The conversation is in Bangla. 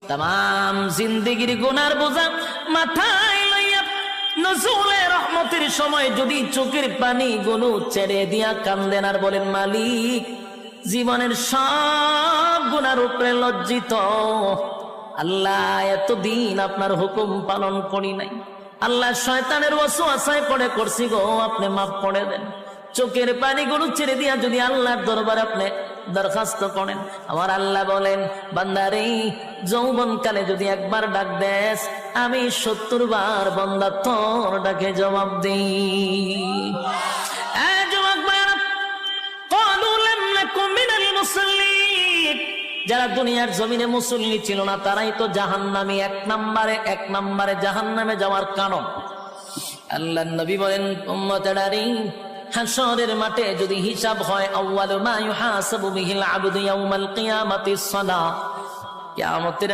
তাম জিন্দেগির গুনার বোঝা মাথায় লইয়া নজরুলে রহমতের সময় যদি চোখের পানি গুলো ছেড়ে দিয়া কান্দেন আর বলেন, মালিক জীবনের সব গুনার উপরে লজ্জিত আল্লাহ, এতদিন আপনার হুকুম পালন করি নাই আল্লাহ, শয়তানের ওয়াসওয়াসায় পড়ে করছি গো, আপনি মাফ করে দেন। চোখের পানিগুলো ছেড়ে দিয়া যদি আল্লাহর দরবারে আপনি দরখাস্ত করেন, আমার আল্লাহ বলেন, বান্দারে যৌবন কালে যদি একবার ডাক দেস, আমি ৭০ বার বান্দা তোর ডাকে জবাব দিই। যারা দুনিয়ার জমিনে মুসল্লি ছিল না তারাই তো জাহান্নামী, এক নম্বরে জাহান্নামে যাওয়ার কারণ। আল্লাহর নবী বলেন, উম্মতেরারে হাশরের মাঠে যদি হিসাব হয়, আউয়ালু মা ইউহাসাবু বিহিল আবদু ইয়াউমাল কিয়ামাতিস সালাহ, কিয়ামতের